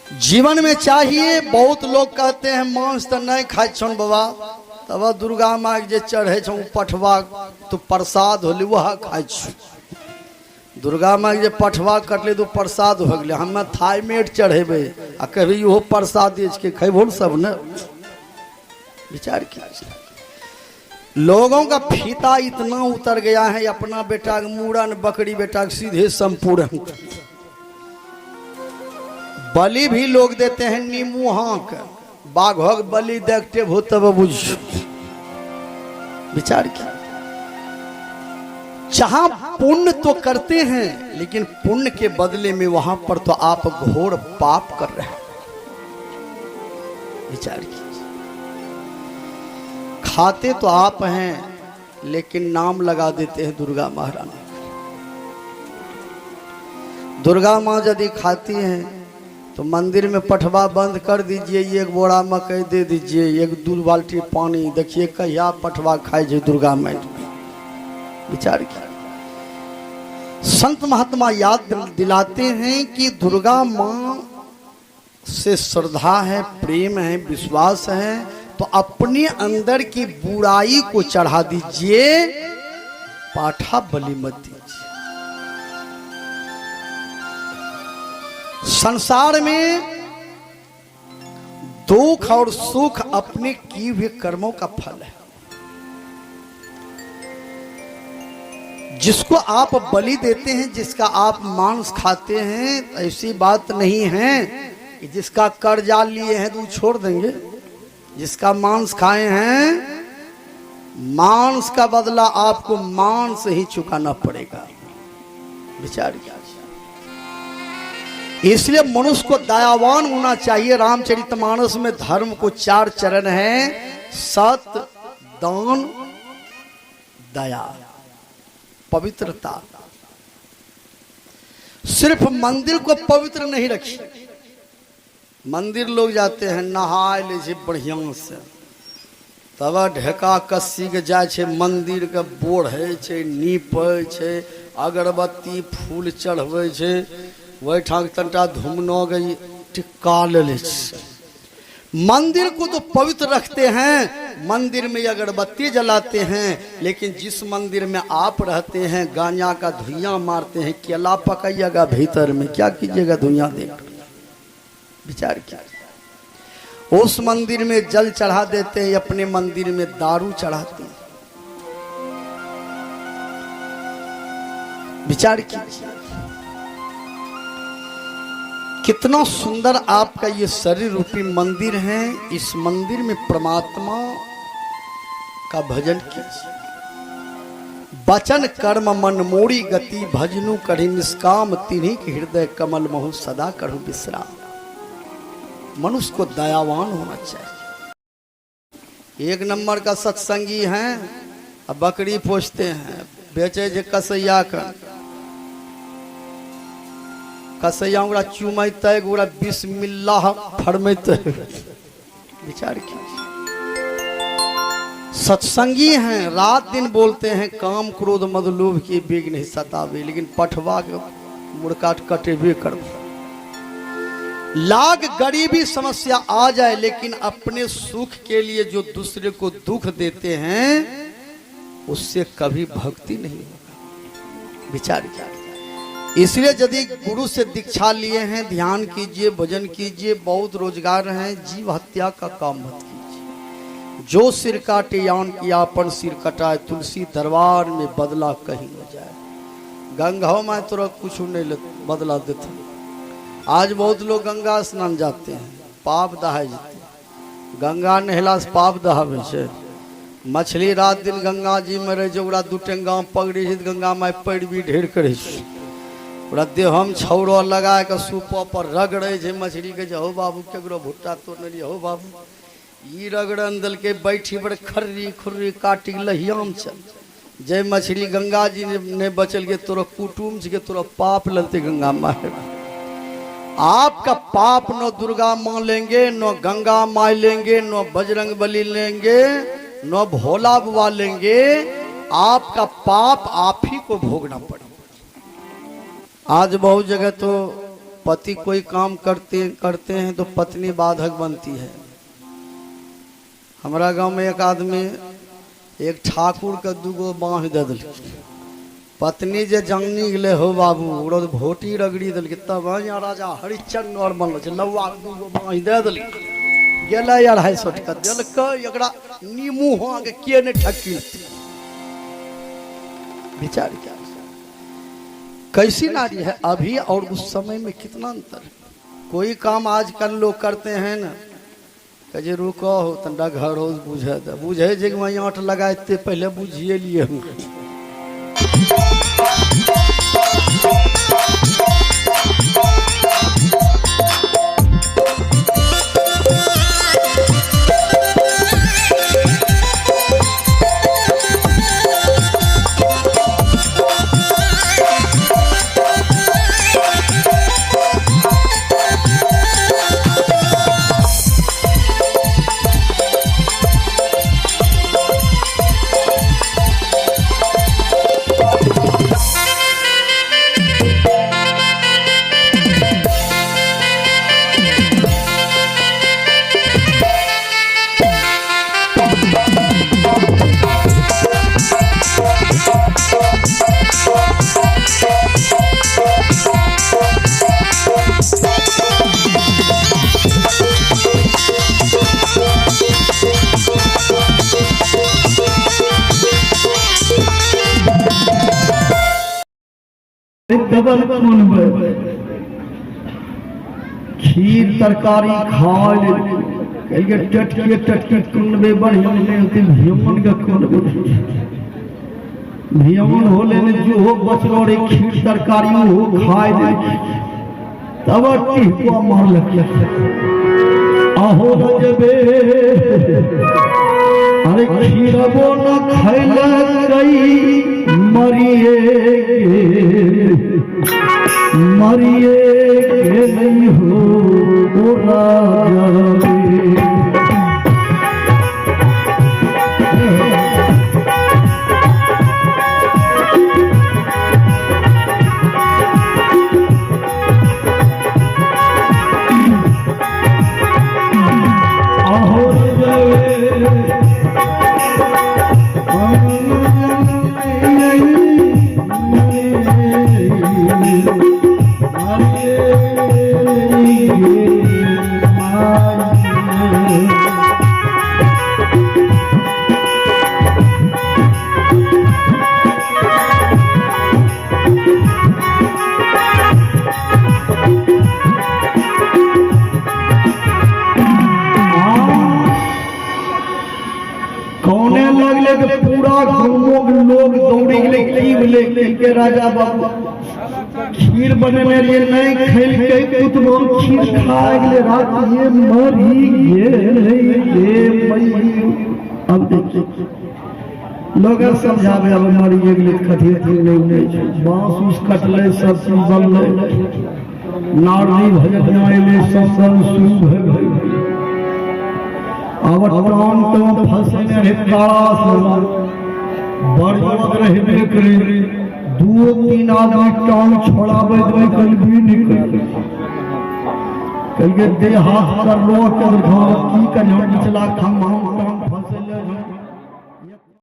जीवन में चाहिए। बहुत लोग कहते हैं मांस तो नहीं खाए छन बाबा, तब दुर्गा माँ के जे चढ़े छो पठवा तो प्रसाद होली वह खाए छ। दुर्गा माँ के जे पठवा कटले तो प्रसाद हो गए। हमें थाईमेट चढ़ेबे आ कभी वो प्रसाद के खेबो सब न। विचार कीजिए, लोगों का फीता इतना उतर गया है, अपना बेटा मूड़न बकरी बेटा सीधे संपूर्ण बलि भी लोग देते हैं। नींबू हाँक बाघ बलि देखते हो तब बुझ। विचार किया, जहां पुण्य तो करते हैं लेकिन पुण्य के बदले में वहां पर तो आप घोर पाप कर रहे हैं। विचार कीजिए, खाते तो आप हैं लेकिन नाम लगा देते हैं दुर्गा महारानी। दुर्गा माँ यदि खाती हैं तो मंदिर में पठवा बंद कर दीजिए, एक बोरा मकई दे दीजिए, एक 2 बाल्टी पानी, देखिए कहिया पठवा खाए जो दुर्गा माँ। विचार किया, संत महात्मा याद दिलाते हैं कि दुर्गा माँ से श्रद्धा है, प्रेम है, विश्वास है, तो अपने अंदर की बुराई को चढ़ा दीजिए, पाठा बलि मत दीजिए। संसार में दुख और सुख अपने किए हुए कर्मों का फल है। जिसको आप बलि देते हैं, जिसका आप मांस खाते हैं, ऐसी बात नहीं है कि जिसका कर्जा लिए हैं तो छोड़ देंगे। जिसका मांस खाए हैं, मांस का बदला आपको मांस ही चुकाना पड़ेगा। विचार किया, इसलिए मनुष्य को दयावान होना चाहिए। रामचरितमानस में धर्म को 4 चरण है, सत्य, दान, दया, पवित्रता। सिर्फ मंदिर को पवित्र नहीं रखी। मंदिर लोग जाते हैं, नहाय ले बढ़िया से, तब ढेका कस्सी के जाए छे, मंदिर के बोढ़े छे, नीपे छे, अगरबत्ती फूल चढ़वे छे, वही ठाक तंटा धूमनो गई टिक्का ले। मंदिर को तो पवित्र रखते हैं, मंदिर में अगरबत्ती जलाते हैं, लेकिन जिस मंदिर में आप रहते हैं गांजा का धुइयां मारते हैं, केला पकाइएगा भीतर में, क्या कीजिएगा धुइयां देख। विचार किया, उस मंदिर में जल चढ़ा देते हैं, अपने मंदिर में दारू चढ़ाते हैं। विचार कीजिए, कितना सुंदर आपका ये शरीर रूपी मंदिर है। इस मंदिर में परमात्मा का भजन कीजिए। वचन कर्म मन मोड़ी गति, भजनु करी निष्काम, तिन्हीं के हृदय कमल महु सदा करूं विश्राम। मनुष्य को दयावान होना चाहिए। 1 नंबर का सत्संगी हैं, अब बकरी पोछते हैं, बेचे जे कसैया का, कसैया चुमैते, बिस्मिल्लाह फरमैते। विचार कीजिए, सत्संगी हैं, रात दिन बोलते हैं काम क्रोध मद लोभ की बेग नहीं सतावे, लेकिन पठवा के मुड़काट कटेबे कर। लाख गरीबी समस्या आ जाए, लेकिन अपने सुख के लिए जो दूसरे को दुख देते हैं, उससे कभी भक्ति नहीं होगा। विचार किया, इसलिए यदि गुरु से दीक्षा लिए हैं, ध्यान कीजिए, भजन कीजिए, बहुत रोजगार है, जीव हत्या का काम मत कीजिए। जो सिर काटे यान किया अपन सिर कटाए, तुलसी दरबार में बदला कहीं न जाए। गंगा में तो कुछ नहीं बदला देते। आज बहुत लोग गंगा स्नान जाते हैं, पाप दहाए जाते। गंगा नहला से पाप दहावे से। मछली रात दिन गंगा जी में रहे, जो 2 टेंगा पकड़ी है, गंगा माई पैर भी ढेर करे, देहम छौरो लगा के सूपो पर रगड़े छे मछली के, हो बाबू केकरो भुट्टा तो नहीं, हो बाबू ई रगड़न दल के बैठी बड़ खर्री खुर्री काटी लहियाम चल। जय मछली गंगा जी ने बचल के, तोरा कुटुम के तोरा पाप ललते गंगा माए। आपका पाप न दुर्गा माँ लेंगे, न गंगा माँ लेंगे, न बजरंग बली लेंगे, न भोला बुआ लेंगे। आपका पाप आप ही को भोगना पड़ेगा। आज बहुत जगह तो पति कोई काम करते हैं तो पत्नी बाधक बनती है। हमारा गांव में एक आदमी एक ठाकुर के दूगो बाँह दे दिल, पत्नी जे जंगनी गले हो बाबू भोटी रगड़ी दिल, तब यहाँ राजा हरिश्चंद्र और बनल लौआ दूगो बाँह दे दिल, गेला 250 टका दिलक, एकरा नीमू हो के नहीं ठकी विचार क्या कैसी नारी है अभी और उस समय में कितना अंतर है। कोई काम आजकल लोग करते हैं ना कहे रुको हो तंडा घर हो बुझे जे वहीं आठ लगाते पहले बुझिए लिए हम। खीर तरकारी खा ले टटके कुनबे बढ़िया भीमन का कुनबे भीमन हो ले जो हो बचलो रे खीर तरकारी हो खाए दे तब टिहुआ मार लग आहो रजबे अरे खीरबो न खैला गई मरिए के नहीं हो राजा के राजा बाबू खीर बनने लिए नहीं खेल के कुतबो खीर खाए गए रात ये मरी ये अब देखिए लोग समझावे अब मरी गए कथी नहीं बांस उस कटले सब जलले नारदी भजन आइले सब शुभ भई अब प्राण तो फंसने है काला बड़ रहबे करे 2-3 आदमी टांग छोड़ावे तो कल भी निकल कल के दे हाथ कर लो कर घाव की कर चला खम